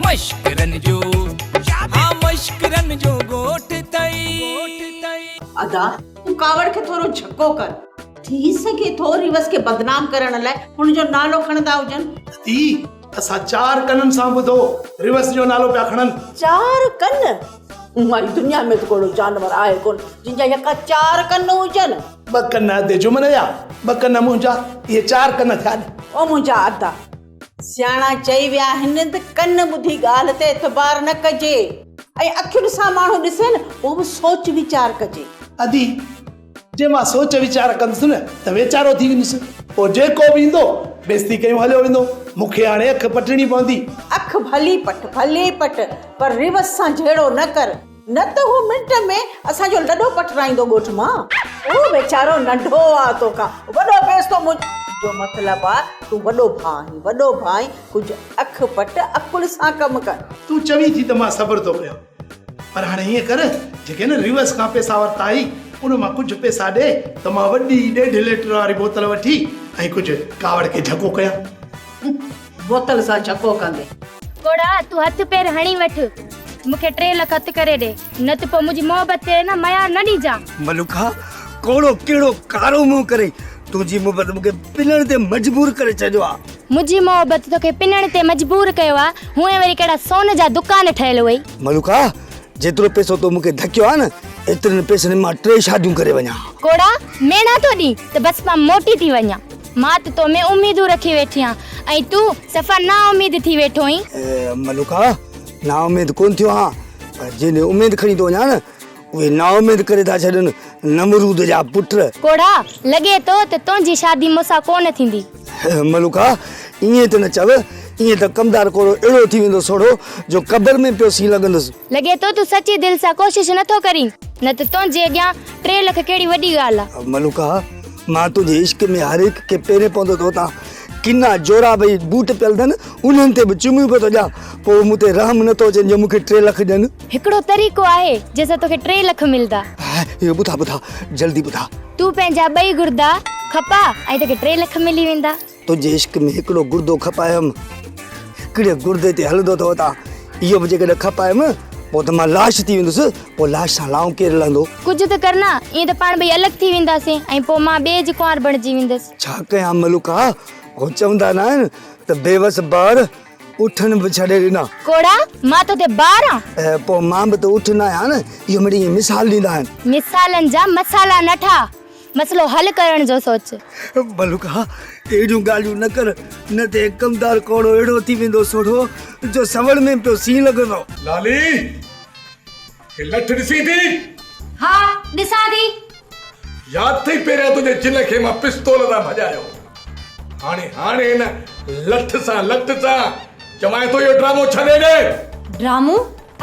मश्करन जो हाँ मश्करन जो गोठ तई अदा तू कावड़ के थोरो झको कर थी सके थो रिवस के बदनाम करण लाइ हुन जो नालो खणदा हुजन ती असा चार कनन सां ॿुधो रिवस जो नालो पिया खणन। चार कन हमारी दुनिया में तो कोई जानवर आए कोन जिनजा यका चार कन हुजन। ब कन दे जुमन या ब कन मुंजा ये चार कन थिया ओ मुंजा अदा सियाणा चई विया हिन त कन बुधी गाल ते एतबार न कजे ऐं अखियुनि सां माण्हू ॾिसे न वो भी सोच विचार कजे। अदी जे मां सोच वीचार कंदुसि न त वेचारो थी वेंदुसि पोइ जेको बि ईंदो बेइज़ती कयूं हलियो वेंदो मूंखे हाणे अख पटणी पवंदी। अख भली पट पर रिवस सां झेड़ो न कर न त वो मिंट में असांजो लॾो पटराईंदो ॻोठ मां। वो बेचारो नंढो आ तोखां वॾो बेइज़तो जो मतलब आ तू वॾो भाई कुछ अख पट अकुल सां कम कर। तू चवी थी त मां सब्र थो कयां पर हाणे हीअं कर जेके न रिवस खां पैसा वरिता आई उन मां कुछ पैसा ॾे त मां वॾी 1.5 लीटर वारी बोतल वठी ऐं कुछ कावड़ के झको कयां। बोतल सां झको कंदे कोड़ा तू हथ पैर हणी वठ मुखे 3 लाख हथ करे दे न त पो मुजी मोहब्बत ते ना मया न दी जा। मलुखा कोड़ो केड़ो कारो मुंह करे तुजी मोहब्बत मुखे पिनण ते मजबूर करे छॾियो आ। मुजी मोहब्बत तोखे पिनण ते मजबूर कयो आ हुए वरी केड़ा सोन जा दुकान ठहियल हुई। मलुखा जेतिरो पैसो तो मुखे धकियो आ न एतिरनि पैसनि मां 3 शादियूं करे वञा। कोड़ा मेणा तो दी त बस मां मोटी थी वञा मां त तो में उम्मीदूं रखी वेठी आ ऐं तू सफ़ा ना उम्मीद थी वेठो ही। मलुखा ना उम्मीद कोन थियो हा जेने उम्मीद खणी तो वञा न उहे ना उम्मीद करे था छॾनि नमरूद जा पुट। कोड़ा लगे तो त तुंहिंजी शादी मूंसां कोन थींदी। मलुखा ईअं त न चव ईअं त कमदार कोड़ो अहिड़ो थी वेंदो सोड़ो जो कबर में पियो सी लॻंदुसि। लगे तो तू सच्ची दिल सां कोशिश नथो करी न त तुंहिंजे अॻियां 3 लाख कहिड़ी वॾी ॻाल्हि आ। मलुखा मां तुंहिंजे इश्क में हर हिक के पेरे पवंदो तो ता किना जोरा भई बूट पियल अथनि उन्हनि ते बि चुमियूं पियो थो ॾियां पोइ मूं ते रहम नथो अचे जो मूंखे 3 लाख ॾियनि। हिकिड़ो तरीक़ो आहे जंहिंसां तोखे 3 लाख मिलंदा। ॿुधा जल्दी ॿुधा। तू पंहिंजा 2 गुर्दा खपा ऐं तोखे 3 लाख मिली वेंदा। तुंहिंजे इश्क में हिकिड़ो गुर्दो खपायमि हिकिड़े गुर्दे ते हलंदो अथव ता इहो बि जेकॾहिं खपायमि पोइ त मां लाश थी वेंदुसि पोइ लाश सां लाऊं केरु लहंदो। कुझु त करना ईअं त पाण ॿई अलॻि थी वेंदासीं ऐं पोइ मां ॿिए जी कुंवार बणिजी वेंदसि। छा कयां मलुका हो चवंदा न आहिनि त बेवस ॿार उठनि बि छॾे ॾिना। कोड़ा मां तो ते 12 पोइ मां बि त उठ न आहियां न इहो मिड़ी मिसाल ॾींदा आहिनि। मिसालनि जा मसाला न ठा मसलो हल करण जो सोच। मलुका अहिड़ियूं ॻाल्हियूं न कर न ते कमदार कोड़ो अहिड़ो थी वेंदो सोढ़ो जो सवड़ में पियो सी लॻंदो। लाली हे लठ ॾिसी थी? हा ॾिसां थी। याद थई पहिरियां तुंहिंजे जिन खे मां पिस्तौल सां भॼायो हाणे न लठ सां चवां तो इहो ड्रामो छॾे ॾे। ड्रामो?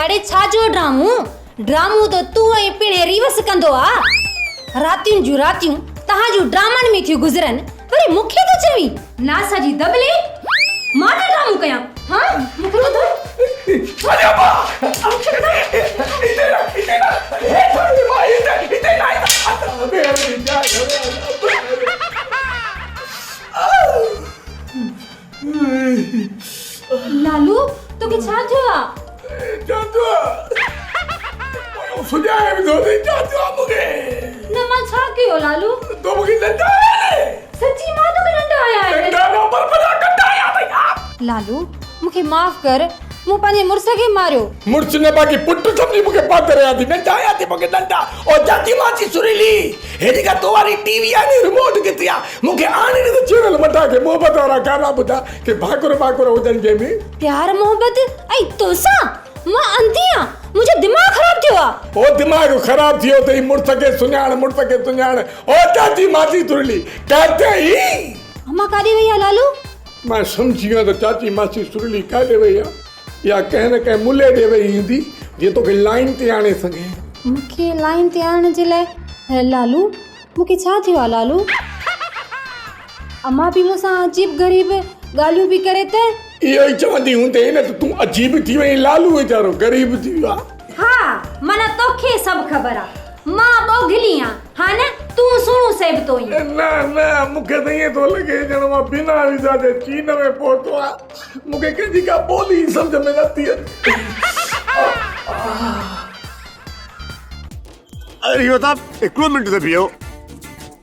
अड़े छा जो ड्रामो तो तू ऐं पिणे रिवस कंदो आ। रातियूं जूं रातियूं तहां जूं ड्रामनि में थियूं गुज़रनि वरी मूंखे तो चवी नासा जी दबले मां न ड्रामो कयां। हां मूंखे ॿुधायो अरे बा हे थोड़ी मां इते ना लालू तोखे छा थियो आ? जादू सुजाए भी दो दे जादू मुके न मां छा कयो लालू? तो मुके डंडा है सच्ची मां तो डंडा आया है। डंडा नंबर पर डंडा आया भैया। लालू मूंखे माफ कर मूं पंहिंजे मुड़स खे मारियो। मुड़स ने बाकी पुट समझी मुके पाते रहा थी डंडा आया थी मुके डंडा और जाती माची सुरीली हेडी का तो वाली टीवी आनी रिमोट कितिया मुके आने ने चैनल मटा के मोहब्बत वाला गाना बुधा के भाकुर उदन के में प्यार मोहब्बत आई तोसा मां अंधिया मुझे दिमाग खराब थियो आ। ओ दिमाग खराब थियो तई मुड़स के सुनाण ओ जाती माची सुरीली कहते ही अम्मा कादी भैया लालू मैं समझी गयो तो चाची माची सुरीली कादे भैया या कह न कह मुले दे वई हिंदी जे तो के लाइन ते आने सके मुखे लाइन ते आने जे ले लालू मुखे छा थियो आ लालू? अम्मा भी मुसा अजीब गरीब गालियों भी करे ते इहो ई चवंदी हुंदे न त तू अजीब थी वई लालू वेचारो गरीब थी वियो। हां मना तोखे सब खबर आ मां बोगली आ हां न तूं सुणो सेब तो ई ना ना मूंखे त ईअं थो लॻे ॼण मां बिना वीज़ा जे चीन में पहुतो आहियां मूंखे कंहिंजी का ॿोली सम्झ में नथी अचे अरे इहो साहब हिकिड़ो मिंट ते बीहो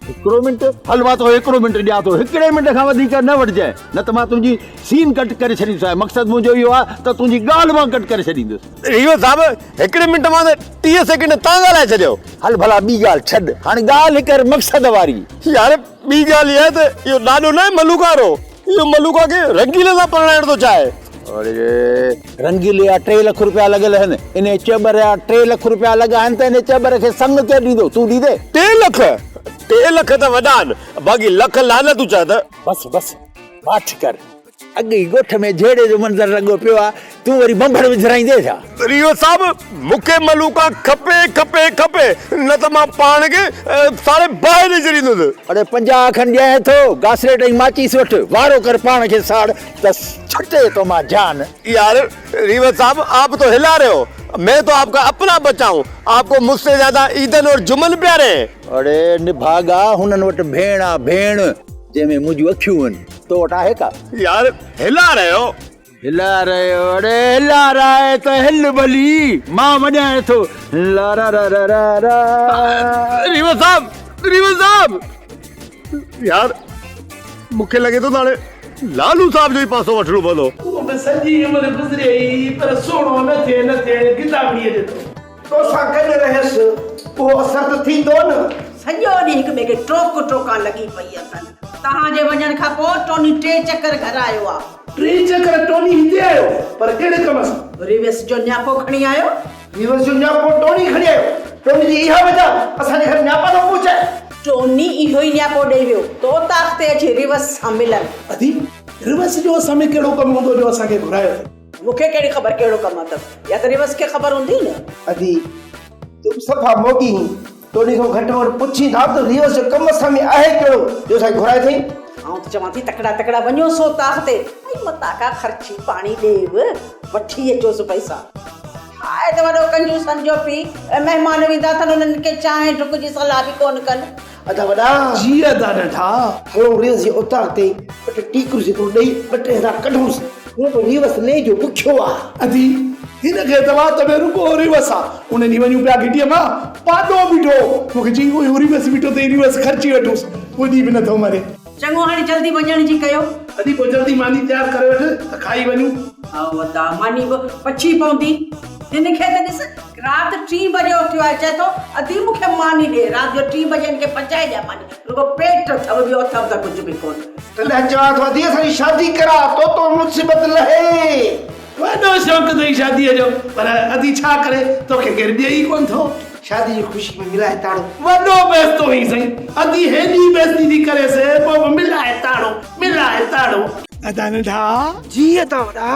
हिकिड़ो मिंट हल मां तो हिकिड़ो मिंट ॾियां थो हिकिड़े मिंट खां वधीक न वठिजांइ न त मां तुंहिंजी सीन कट करे छॾींदुसि मक़सदु मुंहिंजो इहो आहे त तुंहिंजी ॻाल्हि मां कट करे छॾींदुसि इहो साहब हिकिड़े मिंट मां त 30 सेकेंड तव्हां ॻाल्हाए छॾियो हल भला ॿी ॻाल्हि छॾ हाणे ॻाल्हि कर मक़सद वारी यार ॿी ॻाल्हि इहा आहे त इहो ॾाढो न आहे मलूकारो इहो मलूका खे रंगीले सां परणाइण थो चाहे अरे रंगीले जा 3 लख रुपया लॻल आहिनि इन चेबर जा 3 लख रुपया लॻा आहिनि त इन चेबर खे संग केरु ॾींदो तूं ॾींदे 3 लख 3 लख त वॾा आहिनि बाक़ी लख लानत तूं चए त बस बस माठ कर अॻे ई ॻोठ में जहिड़े जो मंज़र लॻो पियो आहे तूं वरी बंभर विझराईंदे छा इहो साहब मूंखे मलूका खपे खपे खपे न त मां पाण खे सारे ॿाहिरि छॾींदुसि अरे 50 खनि ॾियां थो घासलेट ऐं माचीस वठि वारो कर पाण खे साड़ त छटे तो मां जान यार रीवत साहब आप तो हिला रहे हो मैं तो आपका अपना बच्चा हूँ आपको मुझसे ज्यादा ईदन और जुमन प्यारे हैं अरे निभागा हुनन वटि भेण आ भेण जंहिंमें मुंहिंजूं अखियूं आहिनि तो वटि आहे का यार हिला रहे हो अरे हिला रहा है तो हिल भली मां वॼाए थो ला रा रा रा रा रा रीवत साहब यार मूंखे लॻे थो हाणे लालू साहब जो ही पासो वठणो पवंदो उहो सॼी उमिरि गुज़रे ई पर सुहिणो न थिए किताबड़ीअ जे तो सां गॾु रहियसि उहो असर त थींदो न सॼो ॾींहुं हिक ॿिए खे टोक टोका लॻी पई अथनि तव्हांजे वञण खां पोइ टोनी 3 चकर घर आयो आहे 3 चकर टोनी हिते आयो पर कहिड़े कम सां रिवेस जो न्यापो खणी आयो रिवेस जो न्यापो टोनी खणी आयो टोनी जी इहा वजह असांजे घर न्यापा थो पहुचाए टोनी इहो ई न्यापो ॾेई वियो तो ताख़्त ते अची रिवस सां मिलन अदी रिवस जो असां में कहिड़ो कमु हूंदो जो असांखे घुरायो मूंखे कहिड़ी ख़बर कहिड़ो कमु आहे त या त रिवस खे ख़बर हूंदी न अदी तुम सफ़ा मोगी टोनी खां घटि में पुछी था त रिवस जो कमु असां में आहे कहिड़ो जो असांखे घुराए अथई आउं त चवां थी तकड़ा वञो सो ताख़्त ते ऐं मता का ख़र्ची पाणी ॾेव वठी अचोसि पैसा आहे त वॾो कंजूसन जो पीउ महिमान ईंदा अथनि उन्हनि खे चांहि डुक जी सलाह बि कोन कनि अदा वॾा जी अदा नठा हलो रिवस जी उतार ते ॿ टे कुर्सी तो ॾेई 2-3 कढूंसि हूअं रिवस ले जो बुखियो आहे अदी हिन खे तव्हां तबे रुको रिवस आहे उन ॾींहुं वञूं पिया गिटीअ मां पाॾो बीठो मूंखे चई उहो रिवस बीठो त रिवस ख़र्ची वठोसि उहो ॾींहुं बि नथो मरे चङो हाणे जल्दी वञण जी कयो अदी पोइ जल्दी मानी तयारु करे वठ त खाई वञूं हा वॾा मानी बि पछी पवंदी हिन खे त ॾिस राति 3 बजे उथियो आहे चए थो अदी मूंखे मानी ॾे राति जो 3 बजे हिनखे पचाए ॾियां मानी रुगो पेट अथव ॿियो अथव त कुझु बि कोन तॾहिं चवां थो अदी असांजी शादी करा तो मुसीबत लहे वॾो शौक़ु अथई शादीअ जो पर अदी छा करे तोखे केरु ॾिए ई कोन थो शादी जी ख़ुशी में मिलाए ताड़ो वॾो बेस्तो ई सही अदी हेॾी बेस्ती थी करे से पोइ मिलाए ताड़ो अदा नंढा जी अदा वॾा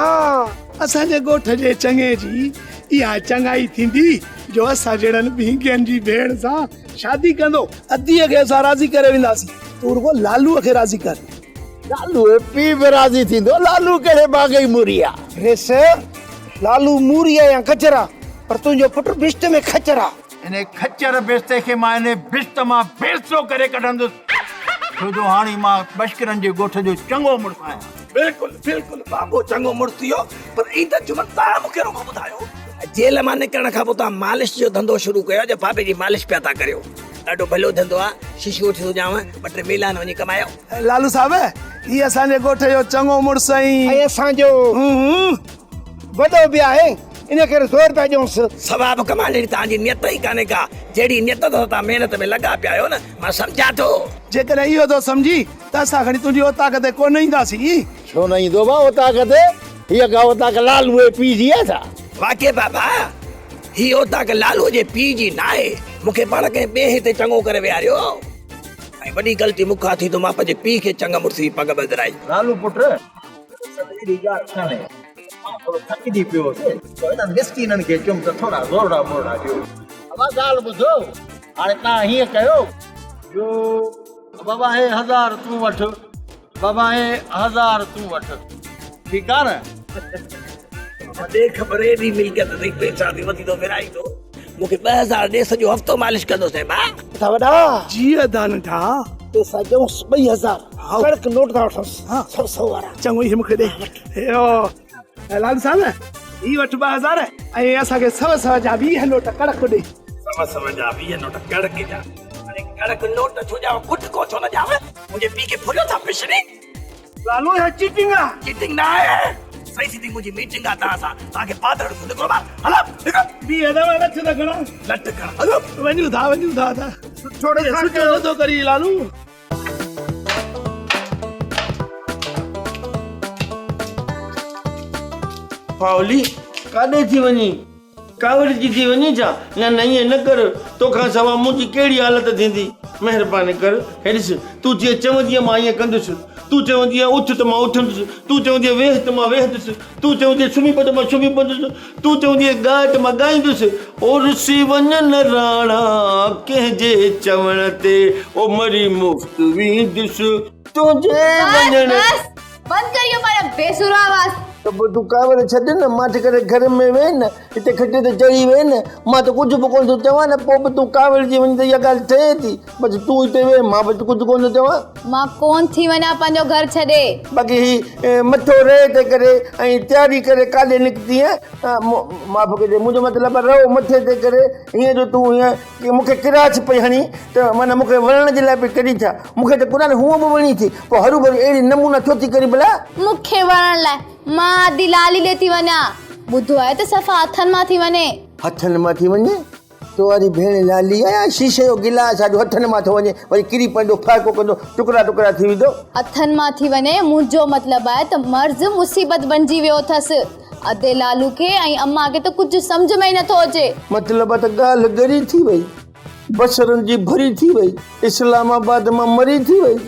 असांजे ॻोठ जे चङे जी इहा चङाई थींदी जो असां जहिड़नि ॿिनि जी भेण सां शादी कंदो अदीअ खे असां राज़ी करे वेंदासीं तूं रुगो लालूअ खे राज़ी कर लालू पीउ बि राज़ी थींदो लालू कहिड़े बाग़ जी मूरी आहे रेस लालू मूरी या गजरा पर तुंहिंजो पुटु बिश्त में खचरा इन खच्चर बेस्ते खे मां इन बिश्त मां बेस्तो करे कढंदुसि छो जो हाणे मां बशकरनि जे ॻोठ जो चङो मुड़ुसु आहियां बिल्कुलु बाबो चङो मुड़ुसु थियो पर ई त जुमन तव्हां मूंखे रुगो ॿुधायो जेल मां निकिरण खां पोइ तव्हां मालिश जो धंधो शुरू कयो जो बाबे जी मालिश पिया था करियो ॾाढो भलो धंधो आहे शीशी वठी थो ॾियांव 2-3 मेलान वञी कमायो लालू साहब ही असांजे ॻोठ जो चङो मुड़ुसु ऐं असांजो वॾो बि आहे इन करे ज़ोर पिया ॾियोसि सवाब कमाइण जी तव्हांजी नियत ई कान्हे का जहिड़ी नियत अथव तव्हां महिनत में लॻा पिया आहियो न मां सम्झां थो जेकॾहिं इहो थो सम्झी त असां खणी तुंहिंजी ओताक ते कोन ईंदासीं छो न ईंदो भाउ ओताक ते हीअ का ओताक लालूअ पीउ जी आहे छा वाक़ई बाबा ही ओताक लालू जे पीउ जी न आहे मूंखे पाण कंहिं ॿिए हिते चङो करे विहारियो ऐं वॾी ग़लती मूंखां थी त मां पंहिंजे पीउ खे चङा मुड़ुसि पग ॿधराई लालू पुट सॼी ॻाल्हि कान्हे थोरो थकिजी पियो तो इन्हनि मिस्कीननि खे चुम त थोरा ज़ोरड़ा मोरड़ा ॾियो अबा ॻाल्हि ॿुधो हाणे तव्हां हीअं कयो जो बाबा हे 1000 तूं वठि बाबा हे 1000 तूं वठि ठीकु आहे न वॾे ख़बर एॾी मिल्कियत अथई पैसा थी वधी थो फिराई थो मूंखे 2000 ॾे सॼो हफ़्तो मालिश कंदो साहिब था वॾा जी अदा नंढा पैसा ॾियूंसि 2000 हाँ। कड़क नोट था वठोसि हाँ। 100 वारा चङो ई मूंखे ॾे यो लाल साहब ही वठ 2000 ऐं असांखे 100 जा 20 नोट कड़क ॾे सवा जा 20 नोट कड़क जा अरे कड़क नोट छो जाव कुट को छो न जाव मुंहिंजे पी खे फुलियो था पिछड़ी लालू है चीटिंग आहे चीटिंग ना आहे सही सीधी मुंहिंजी मीटिंग आहे तव्हांखे पादड़ निकिरो ॿाहिरि हलो निकिरो बी अदब लठ न खणा लट कर हलो वञू था सुठो नथो करी लालू पावली काॾे थी वञी कावड़ जी थी वञी छा न ईअं न कर तोखां सवाइ मुंहिंजी कहिड़ी हालत थींदी महिरबानी कर हेॾिस तूं जीअं चवंदीअ मां ईअं कंदुसि तूं चवंदी उथ त मां उथंदुसि तूं चवंदी वेह त मां वेहंदुसि तूं चवंदी सुम्ही पए त मां सुम्ही पवंदुसि तूं चवंदी ॻाए त मां ॻाईंदुसि ओ रुसी वञनि राणा कंहिंजे चवण ते ओ मरी मुफ़्त वेंदुसि तुंहिंजे वञण बंद करियो पर बेसुरा आवाज तो तू कावड़ छॾ न माठि करे घर में वेह न हिते खटे ते चढ़ी वेह न मां त कुझु बि कोन थो चवां न पोइ बि तूं कावड़ जी वञी त इहा ॻाल्हि थिए थी बसि तूं हिते वेह मां बि कुझु कोन थो चवां मां कोन थी वञा पंहिंजो घर छॾे बाक़ी ही मथो रहे ते करे ऐं तयारी करे काॾे निकिती आहे माफ़ कजे मुंहिंजो मतिलबु आहे रहो मथे ते करे हीअं जो तूं हीअं की मूंखे किराच पई हणी त माना मूंखे वणण जे लाइ पई करी छा मूंखे त क़ुर हूअं बि वणी थी पोइ हरू भरू अहिड़ी नमूना छो थी करी भला मूंखे वणण लाइ मां आदि लाली ले थी वञा ॿुधो आहे त सफ़ा हथनि मां थी वञे हथनि मां थी वञे तो वारी भेण लाली आहे शीशे जो गिलास आहे जो हथनि मां थो वञे वरी किरी पवंदो फ़ाइक़ो कंदो टुकड़ा टुकड़ा थी वेंदो हथनि मां थी वञे मुंहिंजो मतिलबु आहे त मर्ज़ मुसीबत बणिजी वियो अथसि अदे लालू खे ऐं अम्मा खे त कुझु सम्झ में ई नथो अचे मतिलबु आहे त ॻाल्हि ॻरी थी वई बसरनि जी भरी थी वई इस्लामाबाद मां मरी थी वई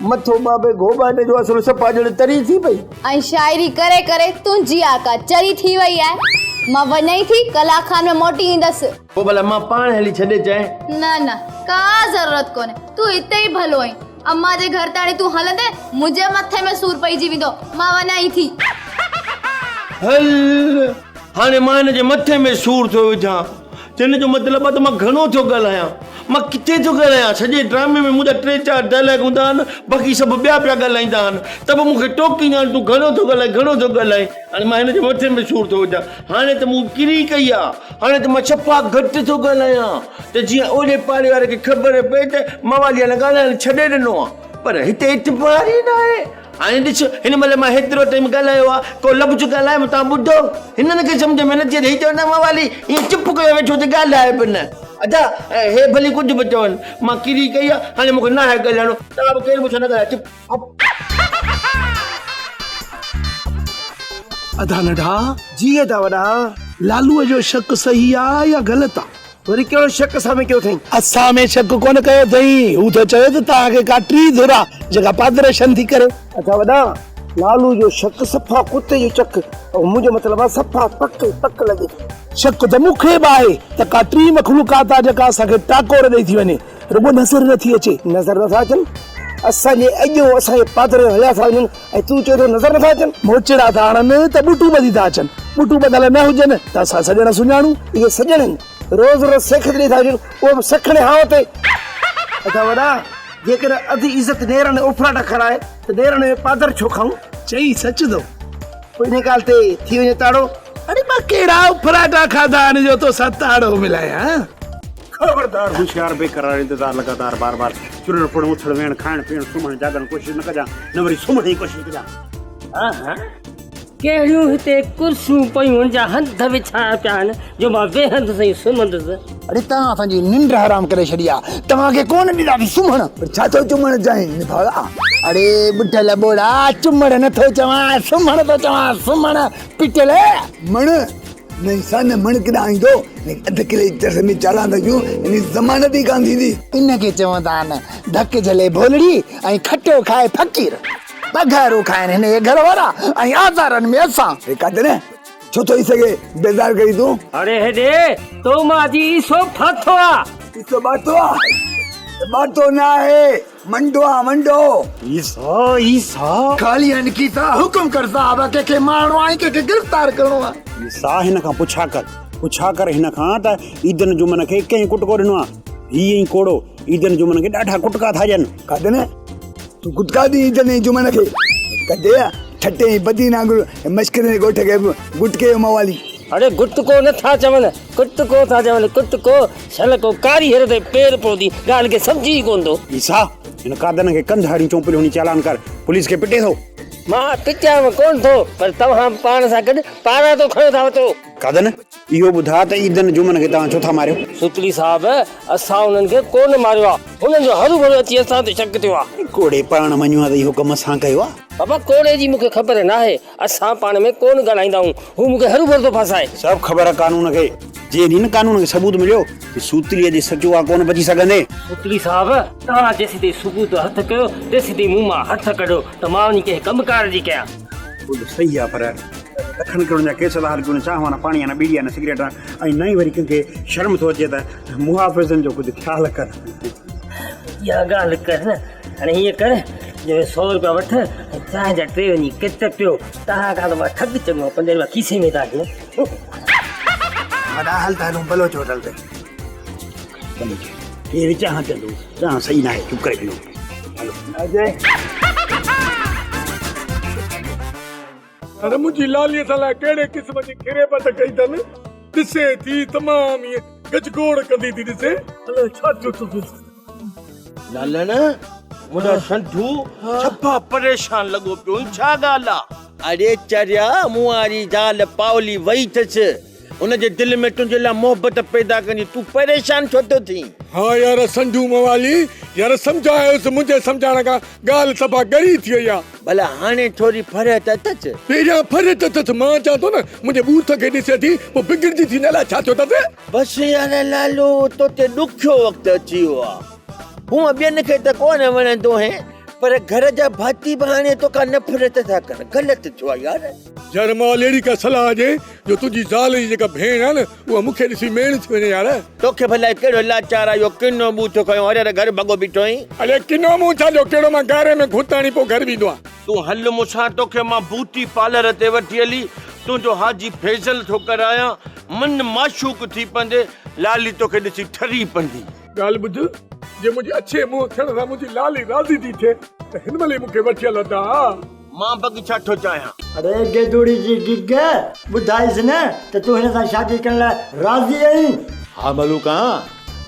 मथो बाबे घोबाटे जो असुल सफ़ा ॼण तरी थी पई ऐं शाइरी करे करे तुंहिंजी आका चरी थी वई आहे मां वञई थी कलाखान में मोटी ईंदसि पोइ भला मां पाण हली छॾे चाहे न का ज़रूरत कोन्हे तूं हिते ई भलो आहीं अम्मा जे घर ताणी तूं हलंदे मुंहिंजे मथे में सूर पइजी वेंदो मां वञाई थी हल हाणे मां हिन जे मथे में सूर थो विझां हिन जो मतिलबु आहे त मां घणो थो ॻाल्हायां मां किथे थो ॻाल्हायां सॼे ड्रामे में मुंहिंजा 3-4 डायलॉग हूंदा आहिनि बाक़ी सभु ॿिया पिया ॻाल्हाईंदा आहिनि त बि मूंखे टोकींदा आहिनि तूं घणो थो ॻाल्हाए हाणे मां हिन जे मथे में सूर थो विझां हाणे त मूं किरी कई आहे हाणे त मां छपा घटि थो ॻाल्हायां त जीअं ओॾे पाड़े वारे खे ख़बर पए त मवाली हाणे ॻाल्हाइण छॾे ॾिनो आहे पर हिते इतबार ई न आहे हाणे ॾिस हिन महिल मां हेतिरो टाइम ॻाल्हायो आहे को लफ़्ज़ ॻाल्हाए तव्हां ॿुधो हिननि खे सम्झ में नथी अचे चवंदा मवाली ईअं चुप कयो वेठो त ॻाल्हाए बि न अच्छा हे भली कुझु बि चवनि मां किरी कई आहे हाणे मूंखे न आहे ॻाल्हाइणो तव्हां बि केरु मूंखे न ॻाल्हाए चुप अदा नंढा जी था वॾा लालूअ जो शक सही आहे या ग़लति आहे वरी कहिड़ो शक असां में कयो अथई असां में शक कोन कयो अथई हू त चयो त तव्हांखे का टी धुरा जेका पादरेशन थी करे अच्छा वॾा लालू जो शक सफ़ा कुते जो चक ऐं मुंहिंजो मतिलबु आहे सफ़ा पक लॻे शक त मूंखे बि आहे त का टी मखलूकात आहे जेका असांखे टाकोर ॾेई थी वञे रुगो नज़र नथी अचे नज़र नथा अचनि असांजे अॼु असांजे पादर हलिया था वञनि ऐं तूं चयो नज़र नथा अचनि मोचड़ा था हणनि त ॿुटू ॿधी था अचनि ॿुटू ॿधल न हुजनि त असां सॼण सुञाणूं इहे सॼण आहिनि रोज़ सेख ॾेई था वञनि उहो बि सखणे हाव ते अच्छा वॾा जेकर अधु इज़त नेरन उफराटा कराए त नेरन में पादर छो खाऊं चई सच थो पोइ इन ॻाल्हि ते थी वञे ताड़ो अरे मां कहिड़ा उफराटा खाधा आहिनि जो तो सताड़ो मिलाया खबरदार होशियार बेकरार इंतजार लगातार बार बार चुरण फुण उथड़ वेण खाइण पीअण सुम्हण जागण कोशिशि न कजां न वरी सुम्हण जी कोशिशि कजां कहिड़ियूं हिते कुर्सियूं पयूं जा हंध विछाया पिया आहिनि जो मां वेहंदुसि ऐं सुम्हंदुसि अरे तव्हां असांजी निंड हराम करे छॾी आहे तव्हांखे कोन ॾींदासीं सुम्हण छा थो चुमण चाहीं भाउ अरे बुठल बोड़ा चुमण नथो चवां सुम्हण थो चवां सुम्हण पिटल मण नहीं सन मण किॾां ईंदो अध किले चरमी चालां कयूं इन ज़मानत ई कान थींदी इनखे चवंदा आहिनि धक झले भोलड़ी ऐं खटो खाए फ़कीर पघारूं खाइनि हिन जे घर वारा ऐं आज़ारनि में असां काॾे छो थो सघे बेज़ार करी तूं अरे हेॾे तो माजी ईसो फाथो आहे ईसो बातो ना है मंडो ईसा खाली अनकी सा हुकुम कर साहब के मारनो आई के गिरफ्तार करणो आहे ईसा हिन खां पुछा कर पोइ छा करे हिन खां त ईदन जुमन खे कंहिं कुटको ॾिनो आहे। हीअं ई कोड़ो ईदन जुमन खे ॾाढा कुटका था ॾियनि। कादन तूं गुटका दी ईदन जुमन खे कदे ठटे बदी नागुर मस्करे गोठ खे गुटके मवाली। अरे गुटको न था चवन, कुटको था चवन, कुटको छलको कारी हेर ते पेर पौधी ॻाल्हि खे सम्झी ई कोन थो। ईसा हिन कादन खे कंधाड़ी चौंपड़ी हुनी चालान कर, पुलिस खे पिटे थो। मां पिटियां कोन थो, पर तव्हां पाण सां गॾु पारा तो खणो था वठो। कादन इहो ॿुधा त ईदन जुमन खे तव्हां छो था मारियो? सुतली साहब असां उन्हनि खे कोन मारियो आहे, हुननि जो हरू भरू अची असां ते शक थियो आहे। कोड़े पाण मञियो आहे त इहो कमु असां कयो आहे? बाबा कोड़े जी मूंखे ख़बर न आहे, असां पाण में कोन ॻाल्हाईंदा आहियूं, हू मूंखे हरू भरू थो फसाए। सभु ख़बर आहे कानून खे, जे हिन कानून खे सबूत मिलियो त सूतलीअ जे सचो आहे कोन बची सघंदे। सुतली साहब तव्हां जेसी ताईं सबूत हथ कयो तेसी ताईं मूं मां हथ कढो त मां वञी कंहिं कमकार जी कयां। सही आहे, पर ॾखण करण जा केस था हर कोन, चांहि न पाणी न बीड़ी न सिगरेट ऐं न ई वरी कंहिंखे शर्म थो अचे त मुहाफ़िज़नि जो कुझु ख़्यालु कर। इहा ॻाल्हि कर न, हाणे हीअं कर जो 100 रुपया वठ ऐं चांहि जा 3 वञी किट पियो, तव्हां खां त मां ठग चङो 15 रुपया खीसे में था ॾियो। वॾा हल था हलूं बलोच होटल ते। केरु चांहि चवंदो चांहि सही न आहे, चुप करे हलो हलो। अजय अरे मुंहिंजी लालीअ सां कहिड़े क़िस्म जी किरेबत कई अथनि, ॾिसे थी तमामु ईअं गजगोड़ कंदी थी ॾिसे। अलाए छा थियो अथसि। लालन मुंहिंजो संठू सफ़ा परेशान लॻो पियो, छा ॻाल्हि आहे? अरे चरिया मूं वारी ज़ाल पावली वई अथसि, उनजे दिलि में तुंहिंजे लाइ मोहबत पैदा कंदी, तूं परेशान छो थो थी? हाँ यार संजू मवाली यार सम्झायोसि, मुंहिंजे सम्झाइण खां ॻाल्हि सफ़ा ॻरी थी वई आहे। भला हाणे थोरी फरत अथसि? पहिरियां फरत अथसि, मां चवां थो न मुंहिंजे बूथ खे ॾिसे थी पोइ बिगड़जी थी, न छा थियो अथसि? बसि यार लालो तोते ॾुखियो वक़्तु अची वियो आहे। हूअं ॿियनि खे त कोन वणंदो है, पर घर जा भाती बि हाणे तोखां नफ़रत था कनि, ग़लति थियो आहे यार। यार मां अहिड़ी का सलाह ॾे जो तुंहिंजी ज़ाल जी जेका भेण आहे न उहा मूंखे ॾिसी मेण थी वञे यार। तोखे भला कहिड़ो लाचार आहे, इहो किनो बूथो खयो, अरे घर भॻो बीठो आहीं। अरे किनो मूं छा जो कहिड़ो मां गारे में घुताणी पोइ घर वेंदो आहे। तूं हल मूंसां, तोखे मां ब्यूटी पार्लर ते वठी हली तुंहिंजो हाजी फेशियल थो करायां, मन माशूक थी पंदे, लाली तोखे ॾिसी ठरी पंदी। ॻाल्हि ॿुध, जे मुंहिंजे अच्छे मुंहुं थियण सां मुंहिंजी लाली राज़ी थी थिए त हिन महिल मूंखे वठी हलंदा। मां बग़ीचा थो चाहियां। अरे गेदुड़ी जी गिग ॿुधाइसि न त तूं हिन सां शादी करण लाइ राज़ी आहीं? हा मलूका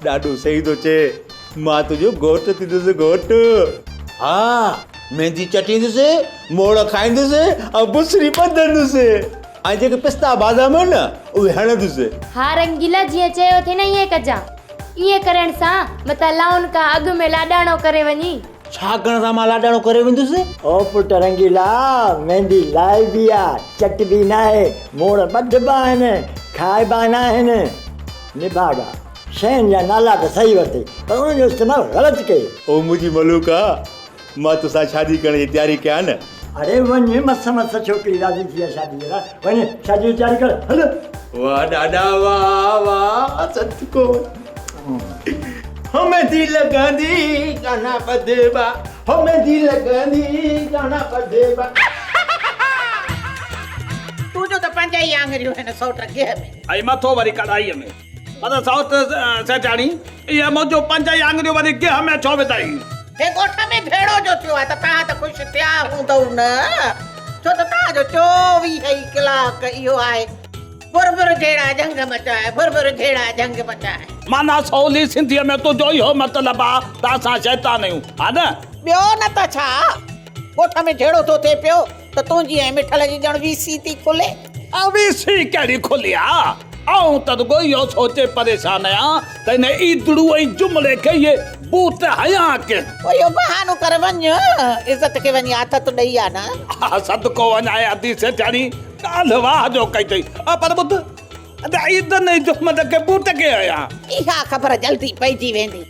ॾाढो सही थो चए, मां तुंहिंजो घोटु थींदुसि, घोटु। हा मेहंदी चटींदुसि, मोड़ खाईंदुसि ऐं बुसरी ॿधंदुसि, ऐं जेके पिस्ता बादाम आहिनि न उहे हणंदुसि। हा रंगीला जीअं चयो थी न ईअं कजां, ईअं करण सां मता लाउन खां अॻु में लाॾाणो करे वञी। छा करण सां मां लाॾाणो करे वेंदुसि? ओ पुट रंगीला मेहंदी लाइ बि आहे, चटबी न आहे, मोड़ ॿधबा आहिनि, खाइबा न आहिनि, निभागा शयुनि जा नाला त सही वरिते पर उनजो इस्तेमालु ग़लति कयो। ओ मुंहिंजी मलूका मां तोसां शादी करण जी तयारी कयां न। अरे वञ मस मस छोकिरी राज़ी थी आहे शादी लाइ, वञ शादी जी तयारी कर हल। वाह ॾाढा वाह वाह सतको मेहंदी लॻंदी गाना ॿधबा, मेहंदी लॻंदी गाना ॿधबा। तूं जो त पंज ई आङरियूं हिन सौट गिह में ऐं मथो वरी कढ़ाईअ में, पर सौट सेठाणी इहा मुंहिंजो 5 ई आङरियूं वरी गिह में छो विधाई? हे ॻोठ में भेड़ो जो थियो आहे त तव्हां त ख़ुशि थिया हूंदव न, छो त तव्हांजो 24 कलाक इहो आहे बुरबुर जहिड़ा जंग मचाए, बुरबुर जहिड़ा जंग मचाए। माना सवली सिंधीअ में तुंहिंजो इहो मतिलबु आहे त असां शैतान आहियूं, हा न? ॿियो न त छा, ॻोठ में जहिड़ो थो थिए पियो त तुंहिंजी ऐं मिठल जी ॼण वीसी थी खुले। वीसी कहिड़ी खुली आहे? ऐं त रुॻो इहो सोचे परेशान आहियां त हिन ईदड़ू ऐं जुमिले खे इहे बूट हयां के। पोइ इहो बहानो कर वञ, इज़त खे वञी आथत ॾेई आहे न। हा सदको वञाया थी सेठाणी, ॻाल्हि वाह जो कई अथई, पर ॿुध ईदन ऐं जुमिले खे बूट के हयां, इहा ख़बर जल्दी पइजी वेंदी,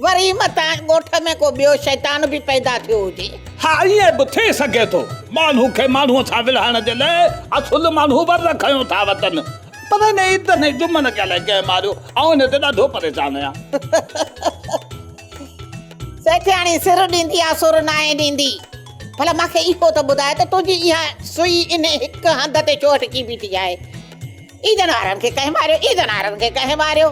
वरी मतां ॻोठ में को ॿियो शैतान बि पैदा थियो हुजे। हा ईअं बि थी सघे थो, माण्हू खे माण्हूअ सां विलहण जे लाइ असुल माण्हू वर खयूं था वतन, पर हिन ईदन ऐं जुमन के लाइ कंहिं मारियो, ऐं हिन ते ॾाढो परेशान आहियां। सेठाणी सिर ॾींदी आहे सुर नाहे ॾींदी। भला मूंखे इहो त ॿुधाए त तुंहिंजी इहा सुई इन हिकु हंध ते छो अटकी बीठी आहे? ईदन वारनि खे कंहिं मारियो, ईदन वारनि खे कंहिं मारियो।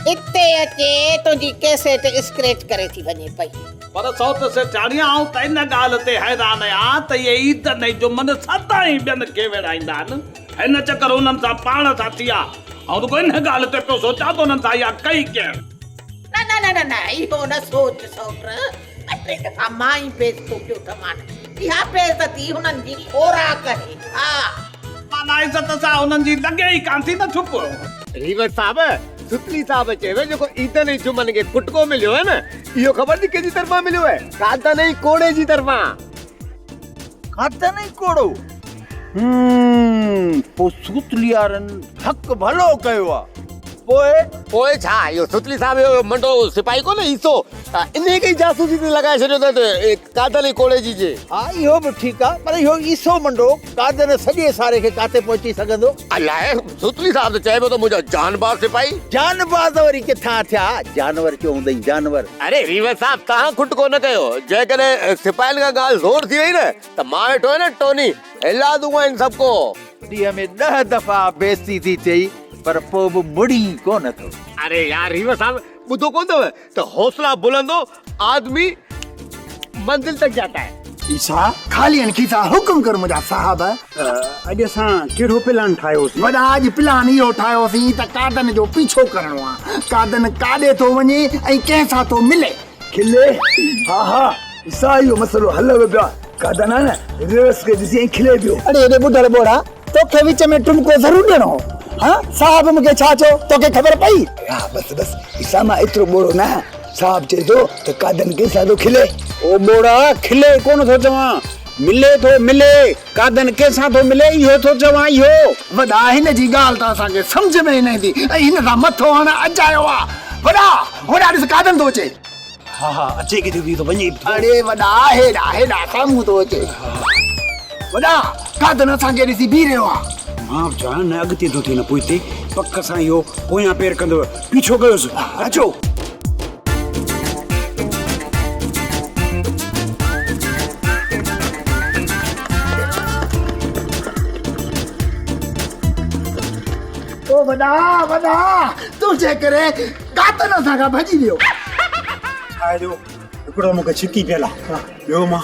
हिते अचे तुंहिंजी कैसेट स्क्रैच करे थी वञे पई। पर सौत से चाणिया आऊं त इन ॻाल्हि ते हैरान आहियां त इहे ईद न जुमन सदाईं ॿियनि खे विड़ाईंदा आहिनि। हिन चकर हुननि सां पाण सां थी आहे ऐं रुॻो इन ॻाल्हि ते पियो सोचां त हुननि सां इहा कई कंहिं। न न न न न इहो न सोच सौट, टे दफ़ा मां ई बेइज़तो पियो थमान। इहा बेइज़ती हुननि जी खोराक आहे। हा माना इज़त सां हुननि जी लॻे ई कान थी न चुप। रीवर साहब सुतली साहब चवे जेको ईदन ऐं जुमन खे कुटको मिलियो है न, इहो ख़बर थी कंहिंजी तरफ़ां मिलियो है? कादन ऐं कोड़े जी तरफ़ां। कादन ऐं कोड़ो? पोइ सुतली वारनि हक़ भलो कयो आहे। पोइ छा इहो सुतली साहब जो मंडो सिपाही कोन ईसो इन खे ई जासूसी ते लॻाए छॾियो त कादन ऐं कोड़े जी जे। हा इहो बि ठीकु आहे, पर इहो ईसो मंडो कादन सॼे सारे खे काथे पहुची सघंदो? अलाए सुतली साहब त चए पियो त मुंहिंजा जानबाज़ सिपाही। जानबाज़ वरी किथां थिया? जानवर चयो हूंदई जानवर। अरे रीवर साहब तव्हां खुटको न कयो। जेकॾहिं सिपाहियुनि खां ॻाल्हि ज़ोर थी वई न त मां वेठो आहे न टोनी, हिला दूंगा इन सबको। ॾींहं में 10 दफ़ा बेइज़ती थी चई पर पोइ बि मुड़ी कोन थो। अरे यार रीवर साहब ॿुधो कोन अथव त हौसला बुलंद हो आदमी मंजिल तक जाता है। ईसा खाली खीसा हुकुम कर मुंहिंजा साहब। अॼु असां कहिड़ो प्लान ठाहियोसीं? वॾा अॼु प्लान इहो ठाहियोसीं त कादन जो पीछो करणो आहे। कादन काॾे थो वञे ऐं कंहिं सां थो मिले। खिले? हा हा ईसा इहो मसलो हल पियो। कादन आहे न रिवर्स खे ॾिसी खिले पियो। अरे हेॾे ॿुधल बोड़ा तोखे विच में टुमको ज़रूर ॾियणो। हाँ साहब मूंखे छा चयो तोखे ख़बर पई? हा बस बस ईसा मां एतिरो बोड़ो न। साहब चए थो त कादन कंहिंसां थो खिले। ओ बोड़ा खिले कोन थो चवां, मिले थो मिले। कादन कंहिंसां थो मिले इहो थो चवां। इहो वॾा हिन जी ॻाल्हि त असांखे सम्झ में न ईंदी ऐं हिन सां मथो हाणे अजायो आहे। वॾा होॾा ॾिस कादन थो अचे। हा हा अचे किथे बि थो वञे। अरे वॾा हेॾा हेॾा साम्हूं थो अचे। वॾा कादन असांखे ॾिसी बीह रहियो आहे। मां चवां न अॻिते थो थिए न पोइते पक सां इहो पोयां पेर कंदव। पीछो कयोसि। अचो। ओ वॾा तुंहिंजे करे कादन असांखां भॼी वियो। हिकिड़ो मूंखे छिकी पियल आहे, ॿियो मां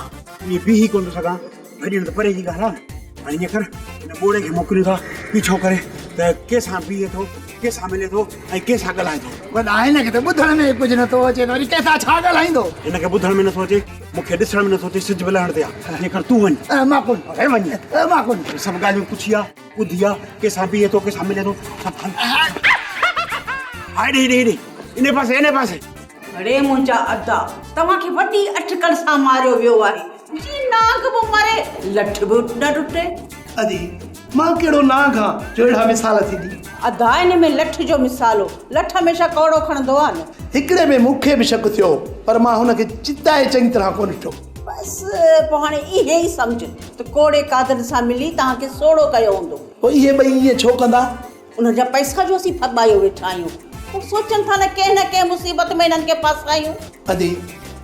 ईअं बीही कोन थो सघां। भॼण त परे जी ॻाल्हि आहे। हाणे ईअं कर हिन ॿोड़े खे मोकिलियो था पीछो करे त कंहिंसां बीहे थो, कंहिंसां मिले थो ऐं कंहिंसां ॻाल्हाए थो। वॾा हिनखे त ॿुधण में कुझु नथो अचे त वरी कंहिंसां छा ॻाल्हाईंदो? हिनखे ॿुधण में नथो अचे, मूंखे ॾिसण में नथो अचे, सिज बिलहण ते आहे। ईअं कर तूं वञ। मां कोन वञ। मां कोन। सभु ॻाल्हियूं पुछी आहे, ॿुधी आहे, कंहिंसां बीहे थो, कंहिंसां मिले थो, सभु हाणे हेॾे इन पासे। अरे मुंहिंजा अदा तव्हांखे वॾी अटकल सां मारियो वियो आहे। जी नाग बि मरे लठ बि न टुटे। अदी मां कहिड़ो नाग आं जो अहिड़ा मिसाल थींदी? अदा हिन में लठ जो मिसालो। लठ हमेशह कौड़ो खणंदो आहे न। हिकिड़े में मूंखे बि शक थियो पर मां हुनखे चिताए चङी तरह कोन ॾिठो। बसि पोइ हाणे इहे ई सम्झ त कोड़े कादन सां मिली तव्हांखे सोड़ो कयो हूंदो। पोइ इहे ॿई ईअं छो कंदा? उनजा पैसा जो असीं फॿायो वेठा आहियूं। पोइ सोचनि था न कंहिं मुसीबत में हिननि खे फासायूं। अदी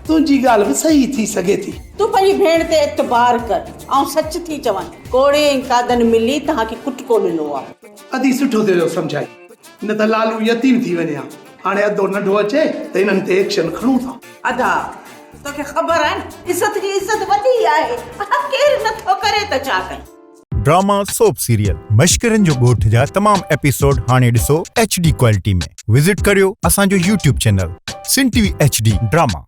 तुंहिंजी ॻाल्हि बि सही थी सघे थी। तूं पंहिंजी भेण ते एतबार कर। ऐं सच थी चवां कोड़े ऐं कादन मिली तव्हांखे कुटको ॾिनो आहे। अदी सुठो थियो सम्झाई, न त लालू यतीम थी वञे हा। हाणे अधो नंढो अचे त हिननि ते एक्शन खणूं था। अदा तोखे ख़बर आहे न इज़त जी इज़त वॾी आहे। केरु नथो करे त छा कयूं। ड्रामा सोप सीरियल मश्करनि जो ॻोठ जा तमाम एपिसोड हाणे ॾिसो HD क्वालिटी में। विज़िट करियो असांजो YouTube चैनल सिन TV HD ड्रामा।